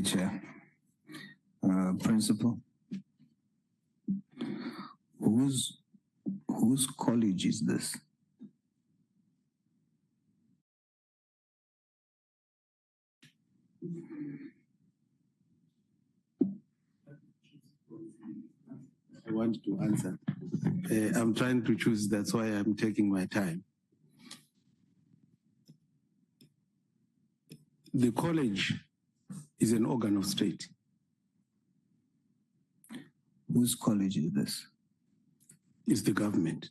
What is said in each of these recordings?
you, Chair. Principal, whose college is this? I want to answer. I'm trying to choose, that's why I'm taking my time. The college is an organ of state. Whose college is this? It's the government.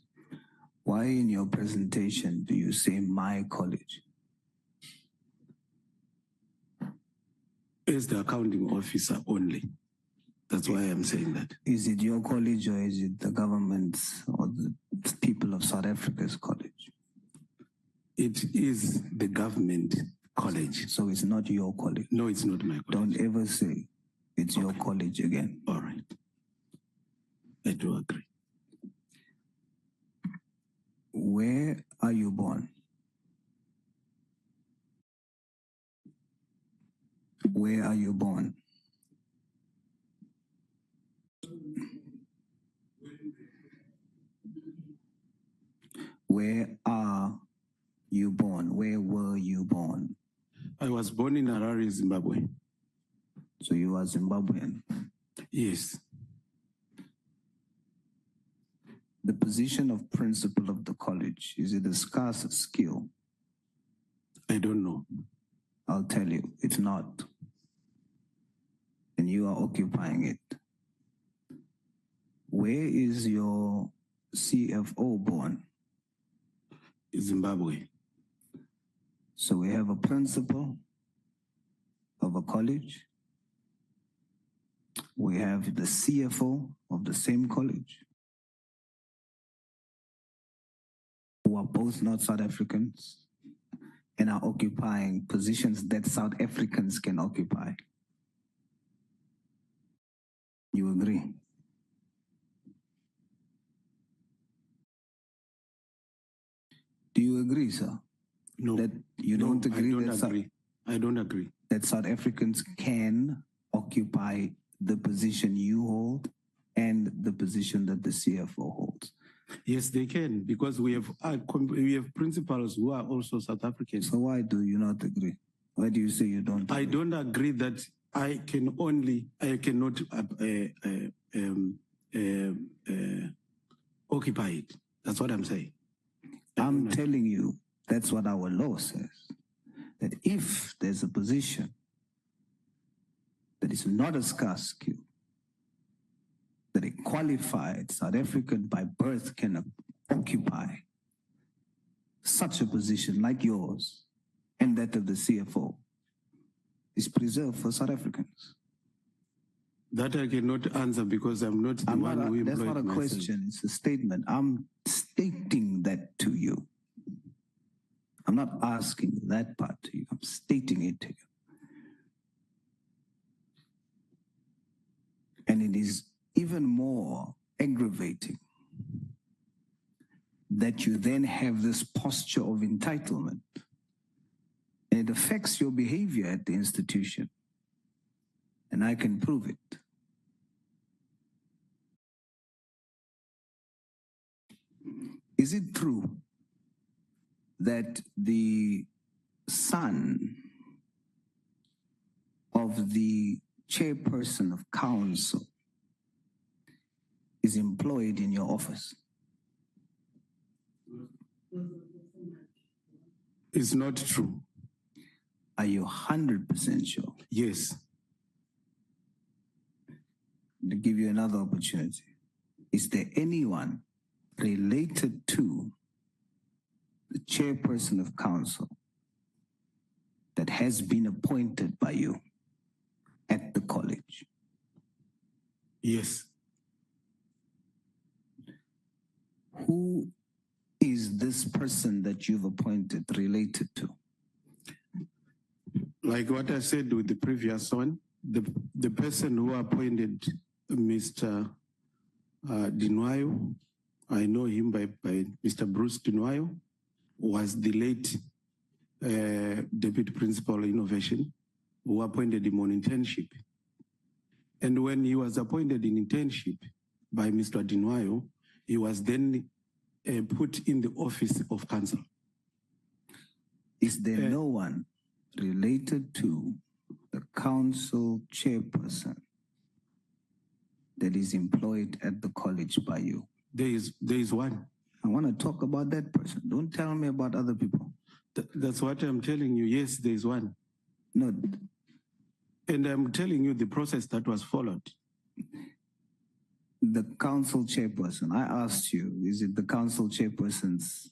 Why in your presentation do you say my college? As the accounting officer only. That's why I'm saying that. Is it your college or is it the government's or the people of South Africa's college? It is the government college. So it's not your college? No, it's not my college. Don't ever say it's your college again. All right. I do agree. Where are you born? Where are you born? Where are you born? Where were you born? I was born in Harare, Zimbabwe. So you are Zimbabwean? Yes. The position of principal of the college, is it a scarce skill? I don't know. I'll tell you, it's not. And you are occupying it. Where is your CFO born? Zimbabwe. So we have a principal of a college. We have the CFO of the same college, who are both not South Africans and are occupying positions that South Africans can occupy. You agree? Do you agree, sir? No. That you don't agree? I don't agree. That South Africans can occupy the position you hold and the position that the CFO holds? Yes, they can, because we have principals who are also South Africans. So why do you not agree? Why do you say you don't agree? I don't agree that I cannot occupy it. That's what I'm saying. I'm telling you, that's what our law says. That if there's a position that is not a scarce skill, that a qualified South African by birth can occupy such a position like yours and that of the CFO is preserved for South Africans. That I cannot answer because I'm not the one who employed myself. That's not a question, it's a statement. I'm stating that to you. I'm not asking that part to you, I'm stating it to you. And it is even more aggravating that you then have this posture of entitlement. And it affects your behavior at the institution. And I can prove it. Is it true that the son of the chairperson of council is employed in your office? It's not true. Are you 100% sure? Yes. To give you another opportunity, is there anyone related to the chairperson of council that has been appointed by you at the college? Yes. Who is this person that you've appointed related to? Like what I said with the previous one, the person who appointed Mr. Dinwayo, I know him by Mr. Bruce Dinwayo, was the late Deputy Principal Innovation, who appointed him on internship. And when he was appointed in internship by Mr. Dinwayo, he was then put in the office of council. Is there no one related to the council chairperson that is employed at the college by you? There is one. I want to talk about that person. Don't tell me about other people. That's what I'm telling you. Yes, there is one. No. And I'm telling you the process that was followed. The council chairperson, I asked you, is it the council chairperson's?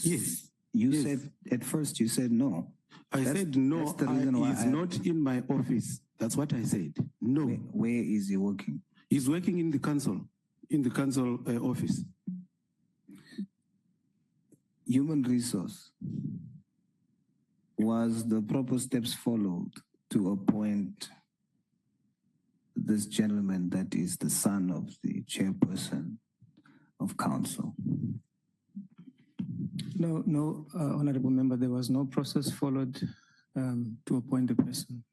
Yes. You said, at first you said no. I said no, he's not in my office. That's what I said. No. Where is he working? He's working in the council office. Human resource. Was the proper steps followed to appoint this gentleman that is the son of the chairperson of council? No, Honorable Member, there was no process followed to appoint the person.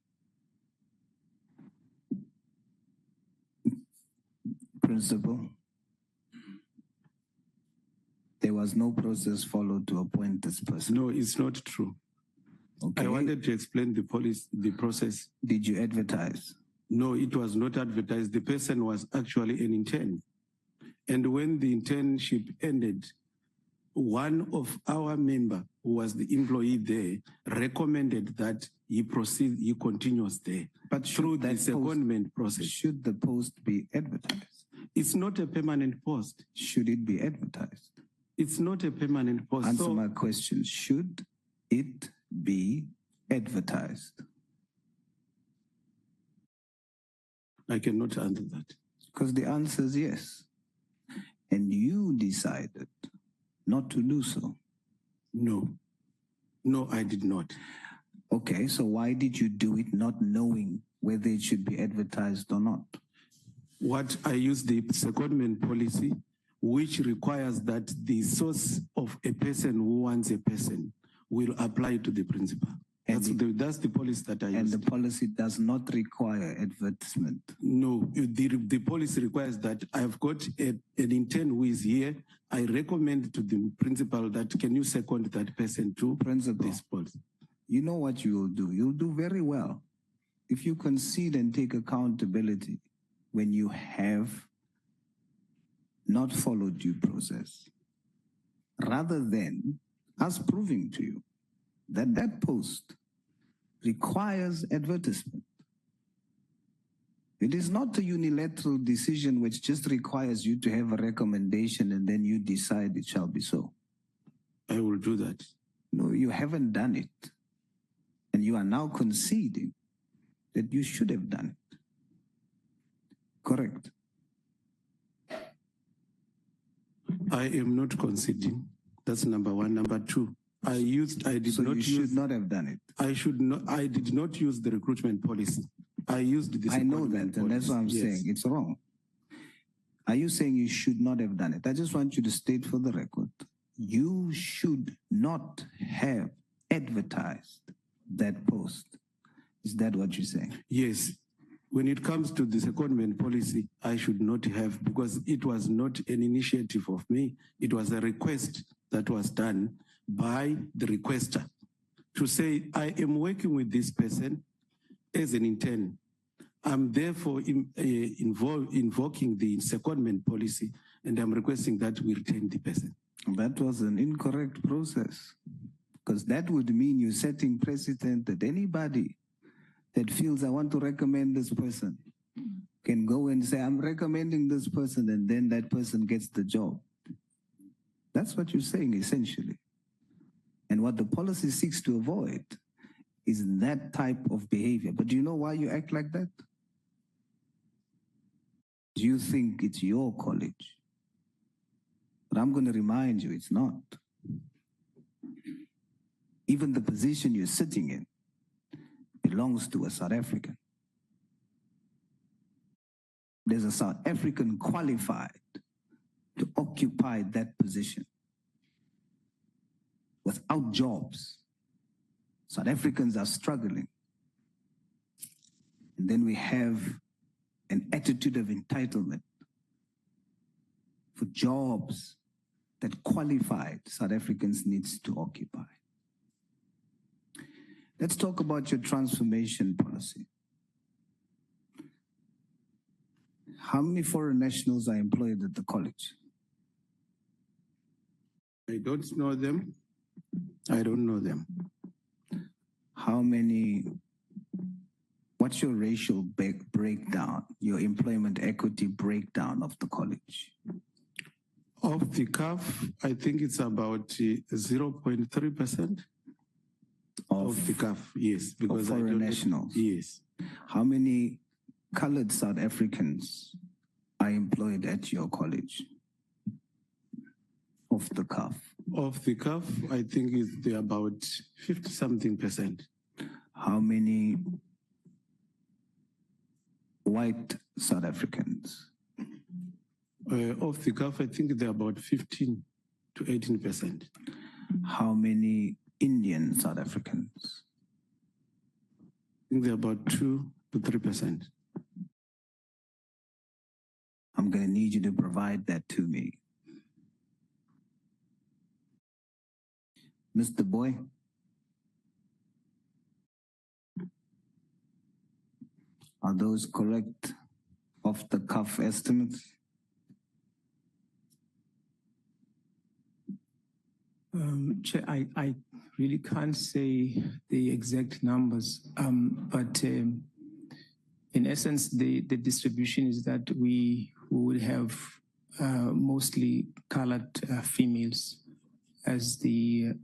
Principal, there was no process followed to appoint this person. No, it's not true. Okay. I wanted to explain the process. Did you advertise? No, it was not advertised. The person was actually an intern. And when the internship ended, one of our member who was the employee there recommended that he continues there. But through the secondment process. Should the post be advertised? It's not a permanent post. Should it be advertised? It's not a permanent post. Answer my question. Should it be advertised? I cannot answer that. Because the answer is yes. And you decided not to do so. No. No, I did not. Okay, so why did you do it not knowing whether it should be advertised or not? What I used the secondment policy, which requires that the source of a person who wants a person will apply to the principal. That's the policy that I used. And the policy does not require advertisement? No, the policy requires that I've got an intern who is here. I recommend to the principal that can you second that person to this policy. You know what you will do? You'll do very well if you concede and take accountability when you have not followed due process, rather than us proving to you that that post requires advertisement. It is not a unilateral decision which just requires you to have a recommendation and then you decide it shall be so. I will do that. No, you haven't done it. And you are now conceding that you should have done it. Correct. I am not conceding. That's number one. Number two, you should not have done it. I did not use the recruitment policy. I used this. I know that, and that's what I'm saying. It's wrong. Are you saying you should not have done it? I just want you to state for the record, you should not have advertised that post. Is that what you're saying? Yes. When it comes to the secondment policy, I should not have, because it was not an initiative of me. It was a request that was done by the requester to say, I am working with this person as an intern. I'm therefore invoking the secondment policy, and I'm requesting that we retain the person. That was an incorrect process, because that would mean you're setting precedent that anybody that feels I want to recommend this person can go and say, I'm recommending this person, and then that person gets the job. That's what you're saying, essentially. And what the policy seeks to avoid is that type of behavior. But do you know why you act like that? You think it's your college. But I'm going to remind you, it's not. Even the position you're sitting in belongs to a South African. There's a South African qualified to occupy that position. Without jobs, South Africans are struggling. And then we have an attitude of entitlement for jobs that qualified South Africans needs to occupy. Let's talk about your transformation policy. How many foreign nationals are employed at the college? I don't know them. I don't know them. How many, what's your racial breakdown, your employment equity breakdown of the college? Off the cuff, I think it's about 0.3%. Off the cuff, yes. Because foreign nationals? Yes. How many colored South Africans are employed at your college? Off the cuff? Off the cuff, I think it's about 50-something%. How many white South Africans? Off the cuff, I think they're about 15 to 18%. How many Indian South Africans? I think they're about 2 to 3%. I'm going to need you to provide that to me. Mr. Boy? Are those correct off-the-cuff estimates? Chair, I really can't say the exact numbers, but in essence, the distribution is that we will have mostly colored females as the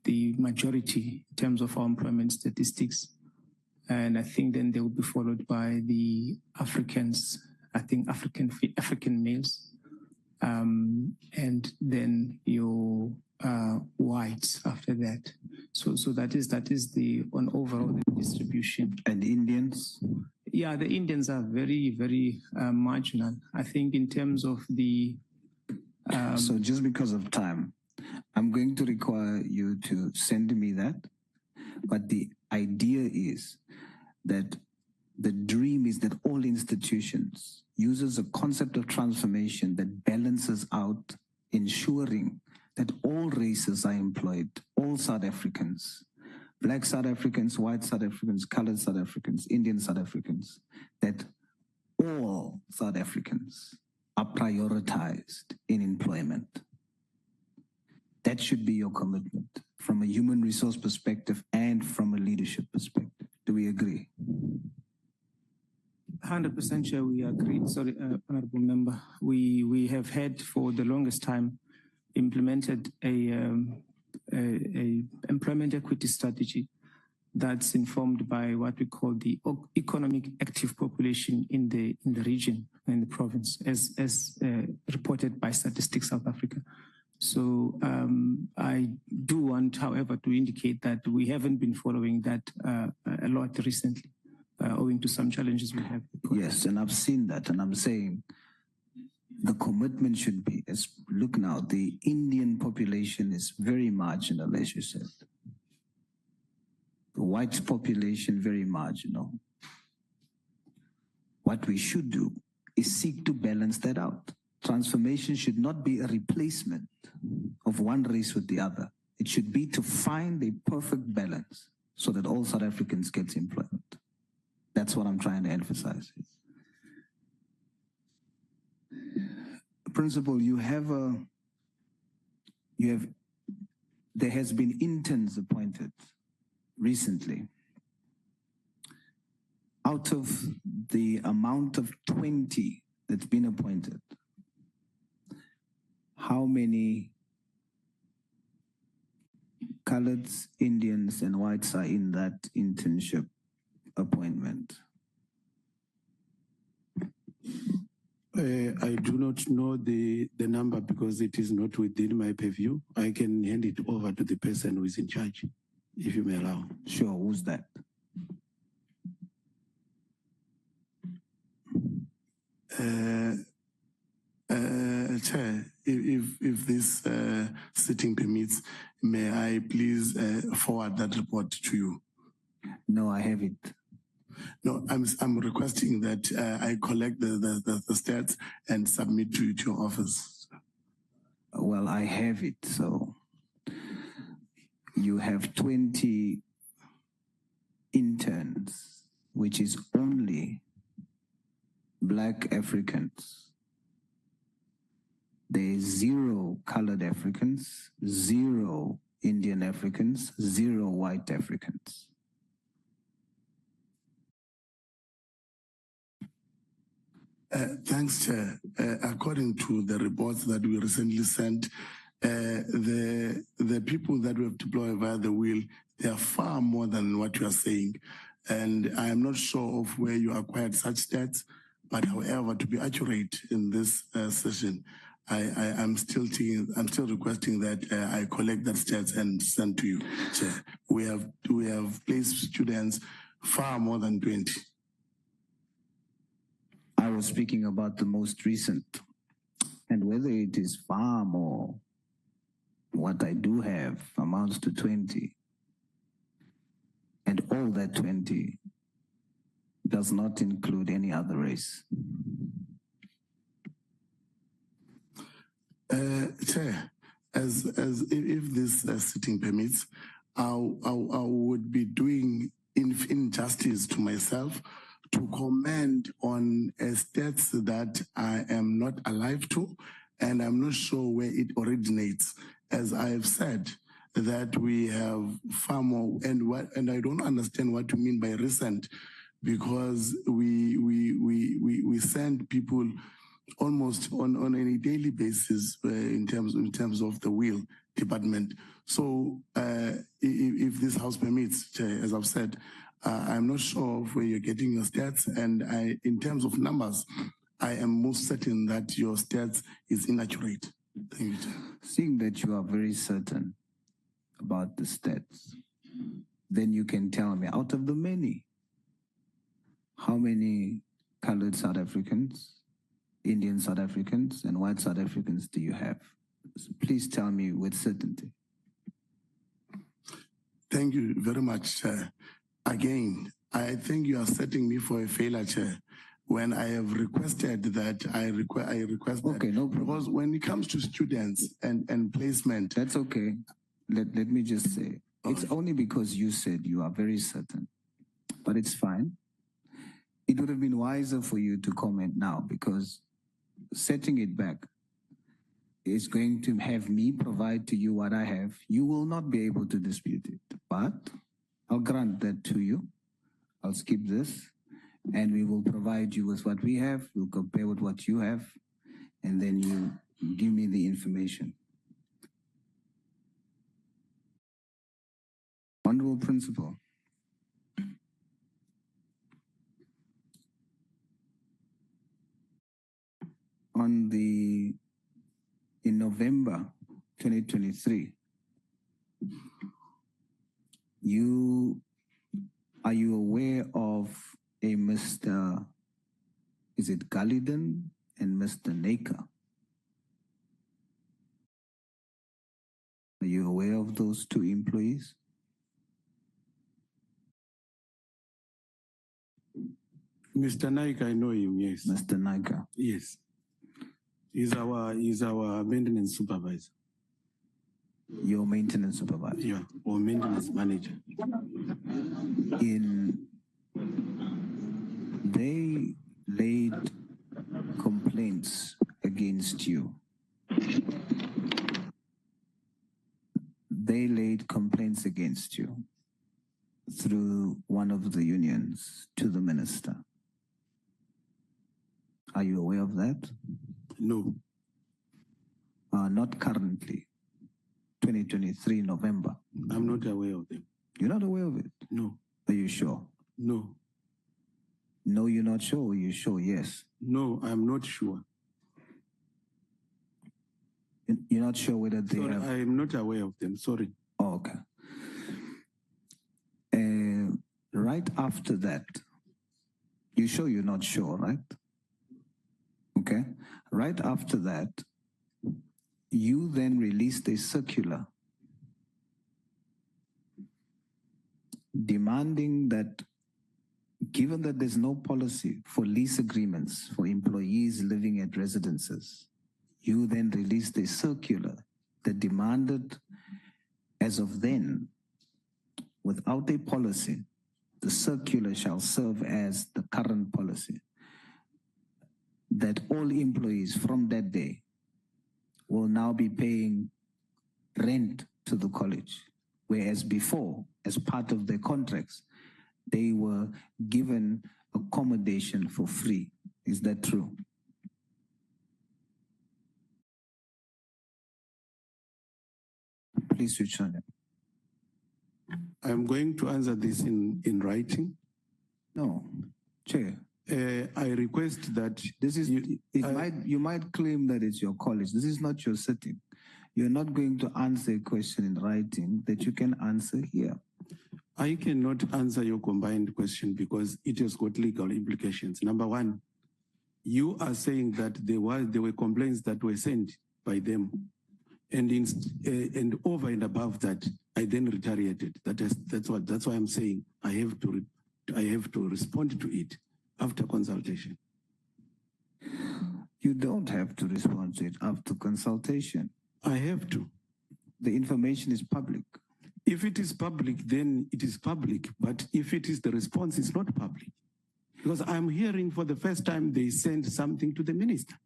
majority in terms of our employment statistics. And I think then they will be followed by the Africans, I think African males, and then your whites after that. So that is the on overall the distribution. And Indians? Yeah, the Indians are very, very marginal. I think in terms of the... So just because of time, I'm going to require you to send me that. But the idea is that the dream is that all institutions uses a concept of transformation that balances out, ensuring that all races are employed, all South Africans, Black South Africans, white South Africans, colored South Africans, Indian South Africans, that all South Africans are prioritized in employment. That should be your commitment from a human resource perspective and from a leadership perspective. Do we agree? 100% Chair, we agree. Sorry, Honorable Member. We have had for the longest time implemented a employment equity strategy that's informed by what we call the economic active population in the region, in the province, as reported by Statistics South Africa. So I do want, however, to indicate that we haven't been following that a lot recently, owing to some challenges we have. Yes, and I've seen that, and I'm saying the commitment should be, look now, the Indian population is very marginal, as you said. The white population, very marginal. What we should do is seek to balance that out. Transformation should not be a replacement of one race with the other. It should be to find a perfect balance so that all South Africans get employment. That's what I'm trying to emphasize. Principal, there has been interns appointed recently. Out of the amount of 20 that's been appointed, how many coloreds, Indians, and whites are in that internship appointment? I do not know the number because it is not within my purview. I can hand it over to the person who is in charge, if you may allow. Sure, who's that? Chair, if this sitting permits, may I please forward that report to you? No, I have it. No, I'm requesting that I collect the stats and submit to your office. Well, I have it. So you have 20 interns, which is only Black Africans. There's 0 colored Africans, 0 Indian Africans, 0 white Africans. Thanks, Chair. According to the reports that we recently sent, the people that we have deployed via the wheel, they are far more than what you are saying. And I am not sure of where you acquired such stats, but however, to be accurate in this session, I'm still requesting that I collect that stats and send to you, Chair. We have placed students far more than 20. I was speaking about the most recent, and whether it is far more, what I do have amounts to 20, and all that 20 does not include any other race. Chair, as if this sitting permits, I would be doing injustice to myself to comment on stats that I am not alive to, and I'm not sure where it originates. As I have said, that we have far more, and I don't understand what you mean by recent, because we send people almost on a daily basis in terms of the wheel department. So if this house permits, Chair, as I've said, I'm not sure of where you're getting your stats, and in terms of numbers, I am most certain that your stats is inaccurate. Thank you, Chair. Seeing that you are very certain about the stats, then you can tell me, out of the many, how many colored South Africans, Indian South Africans, and white South Africans do you have? So please tell me with certainty. Thank you very much, Chair. Again, I think you are setting me for a failure, Chair, when I have requested that I request okay, that. No problem. Because when it comes to students and placement. That's okay. Let me just say, it's only because you said you are very certain, but it's fine. It would have been wiser for you to comment now, because setting it back is going to have me provide to you what I have. You will not be able to dispute it, but I'll grant that to you. I'll skip this, and we will provide you with what we have. We'll compare with what you have, and then you give me the information. Honorable Principal. In November 2023, are you aware of a Mr. Is it Galliden and Mr. Naker? Are you aware of those 2 employees? Mr. Naika, I know him, yes. Mr. Naika? Yes. He's our maintenance supervisor. Your maintenance supervisor? Yeah, or maintenance manager. They laid complaints against you. They laid complaints against you through one of the unions to the minister. Are you aware of that? No. Not currently. 2023 November. I'm not aware of them. You're not aware of it? No. Are you sure? No. No, you're not sure, or you're sure, yes? No, I'm not sure. You're not sure whether they have... I'm not aware of them, sorry. Oh, okay. Right after that, you sure you're not sure, right? Okay. Right after that, you then released a circular demanding that Given that there's no policy for lease agreements for employees living at residences, you then released a circular that demanded, as of then, without a policy, the circular shall serve as the current policy, that all employees from that day will now be paying rent to the college, whereas before, as part of their contracts, they were given accommodation for free. Is that true? Please switch on it. I'm going to answer this in writing. No, Chair. I request that This is, you might claim that it's your college. This is not your sitting. You're not going to answer a question in writing that you can answer here. I cannot answer your combined question because it has got legal implications. Number one, you are saying that there were complaints that were sent by them, and over and above that, I then retaliated. That's why I'm saying I have to respond to it after consultation. You don't have to respond to it after consultation. I have to. The information is public. If it is public, then it is public. But if it is the response, it's not public. Because I'm hearing for the first time they sent something to the minister.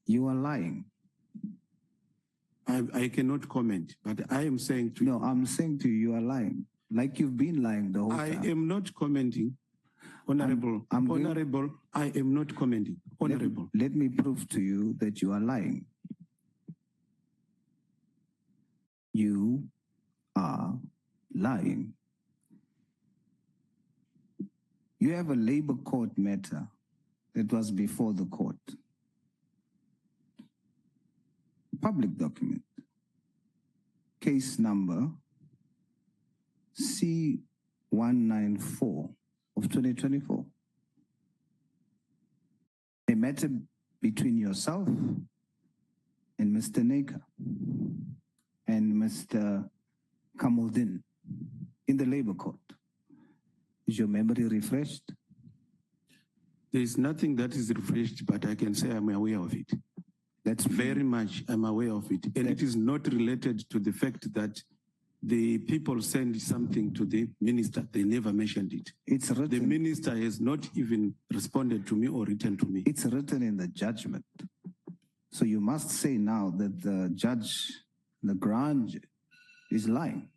You are lying. I cannot comment, but I am saying to you. No, I'm saying to you, you are lying. Like you've been lying the whole time. I am not commenting. Honorable, Honorable, I am not commenting. Honorable. Let me prove to you that you are lying. You are lying. You have a labor court matter that was before the court. Public document. Case number C194 of 2024. A matter between yourself and Mr. Neka and Mr. Kamaldin in the labor court. Is your memory refreshed? There is nothing that is refreshed, but I can say I'm aware of it. That's very much, I'm aware of it. And it is not related to the fact that the people send something to the minister. They never mentioned it. It's written. The minister has not even responded to me or written to me. It's written in the judgment. So you must say now that the judge, the grand judge, is lying.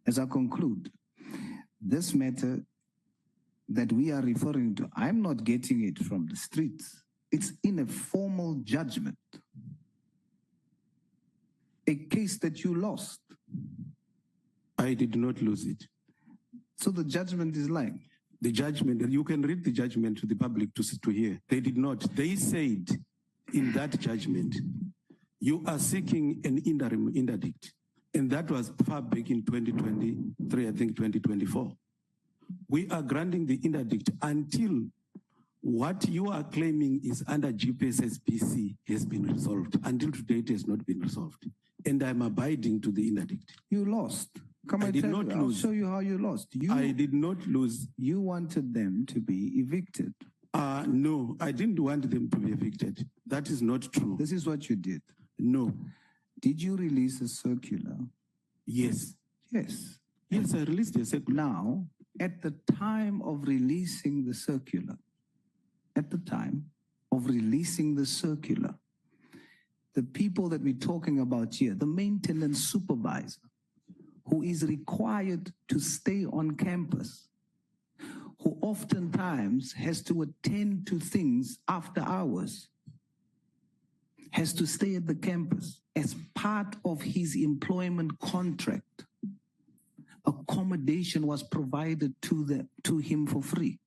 As I conclude, this matter that we are referring to, I'm not getting it from the streets. It's in a formal judgment. A case that you lost. I did not lose it. So the judgment is lying. The judgment, you can read the judgment to the public to hear. They did not. They said in that judgment, you are seeking an interim interdict. And that was far back in 2023, I think 2024. We are granting the interdict until what you are claiming is under GPSSPC has been resolved. Until today, it has not been resolved. And I'm abiding to the interdict. You lost. Come I did not lose. I'll show you how you lost. I did not lose. You wanted them to be evicted. No, I didn't want them to be evicted. That is not true. This is what you did. No. Did you release a circular? Yes. Yes. Yes, I released a circular. Now, at the time of releasing the circular, the people that we're talking about here, the maintenance supervisor, who is required to stay on campus, who oftentimes has to attend to things after hours, has to stay at the campus as part of his employment contract. Accommodation was provided to him for free.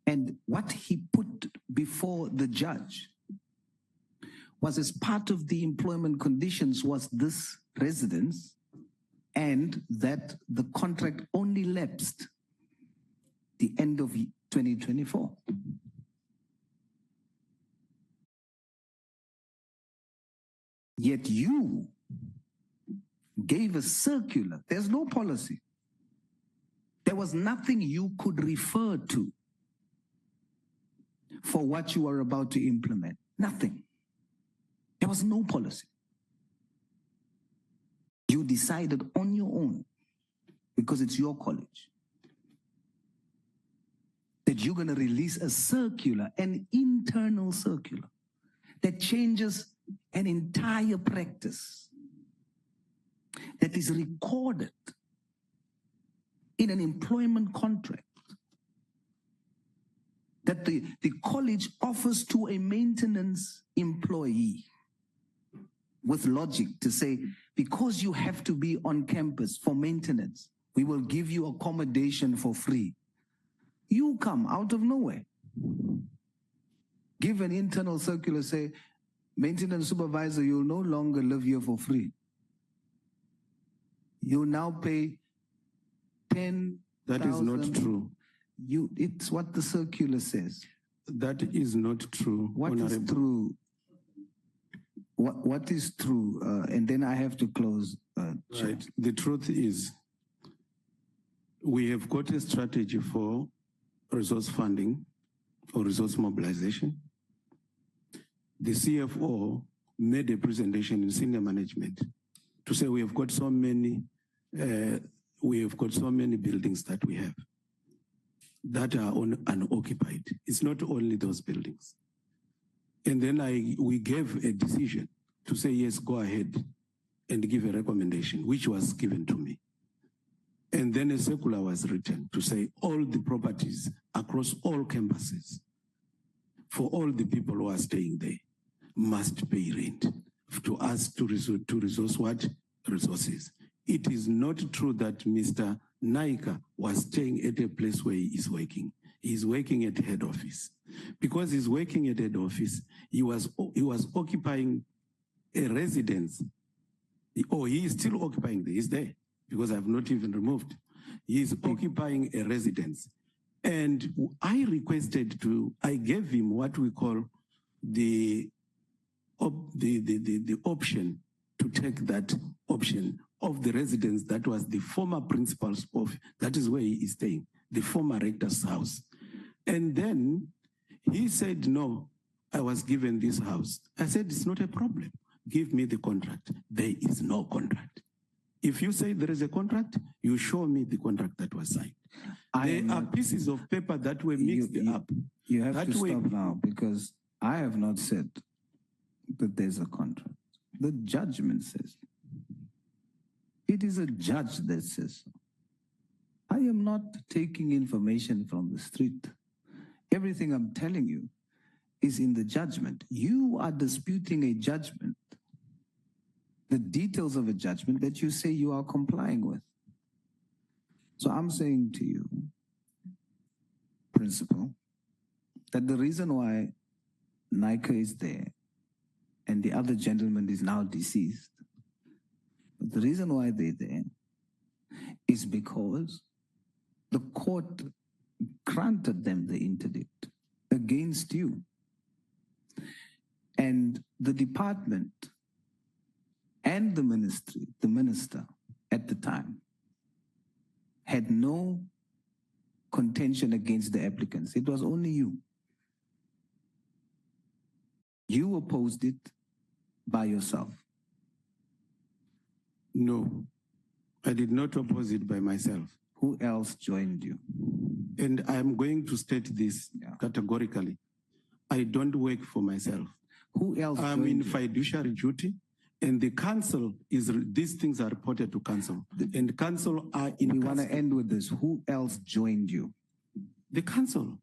And what he put before the judge was, as part of the employment conditions, was this residence, and that the contract only lapsed the end of 2024. Yet you gave a circular. There's no policy. There was nothing you could refer to for what you are about to implement. Nothing. There was no policy. You decided on your own, because it's your college, that you're going to release a circular, an internal circular, that changes an entire practice that is recorded in an employment contract that the college offers to a maintenance employee with logic to say, because you have to be on campus for maintenance, we will give you accommodation for free. You come out of nowhere, give an internal circular, say, maintenance supervisor, you'll no longer live here for free. You now pay 10,000. That is not true. It's what the circular says. That is not true. What is true? What is true? And then I have to close. Right. The truth is, we have got a strategy for resource funding or resource mobilization. The CFO made a presentation in senior management to say we have got so many buildings that we have that are unoccupied. It's not only those buildings. And then we gave a decision to say, yes, go ahead and give a recommendation, which was given to me. And then a circular was written to say all the properties across all campuses for all the people who are staying there must pay rent to us to resource what? Resources. It is not true that Mr. Naika was staying at a place where he is working. He's working at head office. Because he's working at head office, he was occupying a residence. He is still occupying there. He's there because I've not even removed. He is occupying a residence. And I gave him what we call the option to take that option of the residence that was the former principal's office. That is where he is staying, the former rector's house. And then he said, no, I was given this house. I said, it's not a problem. Give me the contract. There is no contract. If you say there is a contract, you show me the contract that was signed. There are pieces of paper that were mixed up. You have to stop now, because I have not said that there's a contract. The judgment says it is a judge that says so. I am not taking information from the street. Everything I'm telling you is in the judgment. You are disputing a judgment, the details of a judgment that you say you are complying with. So I'm saying to you, principal, that the reason why Nika is there and the other gentleman is now deceased, but the reason why they're there is because the court granted them the interdict against you. And the department and the minister at the time, had no contention against the applicants. It was only you. You opposed it by yourself. No, I did not oppose it by myself. Who else joined you? And I'm going to state this categorically. I don't work for myself. Who else joined I'm in you? fiduciary duty, and the council these things are reported to council. And the council are in We want to end with this. Who else joined you? The council.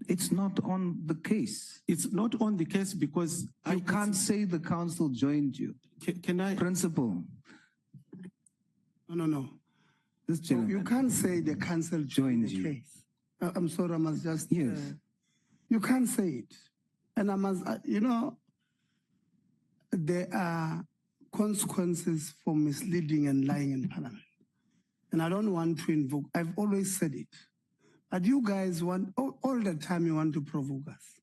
It's not on the case. It's not on the case because You can't say the council joined you. Can I? Principal. No. This gentleman. You can't say the council joined the case. I'm sorry, I must just... Yes. You can't say it. And I must, there are consequences for misleading and lying in Parliament. And I don't want to invoke, I've always said it. But you guys want, all the time you want to provoke us.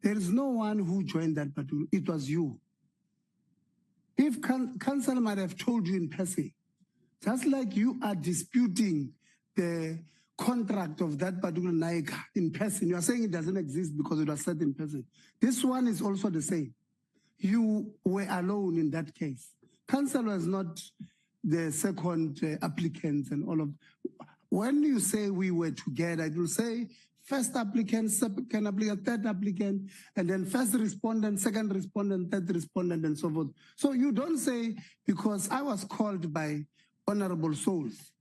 There is no one who joined that, but it was you. If council might have told you in passing, just like you are disputing the contract of that particular Naika in person. You are saying it doesn't exist because it was set in person. This one is also the same. You were alone in that case. Council was not the second applicants and all of. When you say we were together, it will say first applicant, second applicant, third applicant, and then first respondent, second respondent, third respondent, and so forth. So you don't say, because I was called by Honorable Souls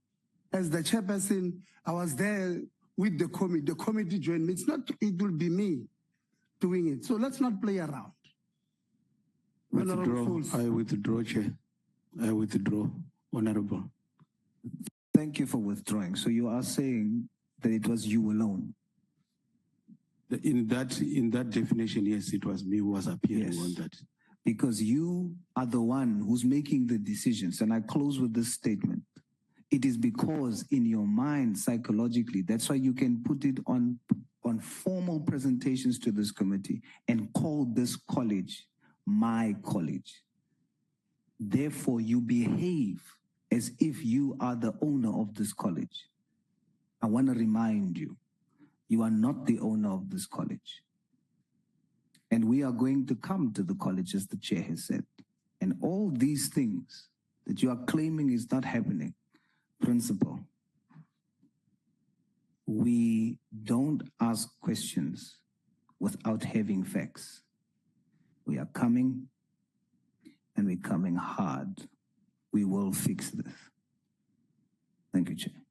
as the chairperson, I was there with the committee joined me. It's not, it will be me doing it. So let's not play around. I withdraw, Chair. I withdraw, Honorable. Thank you for withdrawing. So you are saying that it was you alone? In that definition, yes, it was me who was appearing on that. Because you are the one who's making the decisions. And I close with this statement. It is because in your mind, psychologically, that's why you can put it on formal presentations to this committee and call this college my college. Therefore, you behave as if you are the owner of this college. I want to remind you, you are not the owner of this college. And we are going to come to the college, as the chair has said. And all these things that you are claiming is not happening, principal, we don't ask questions without having facts. We are coming, and we're coming hard. We will fix this. Thank you, Chair.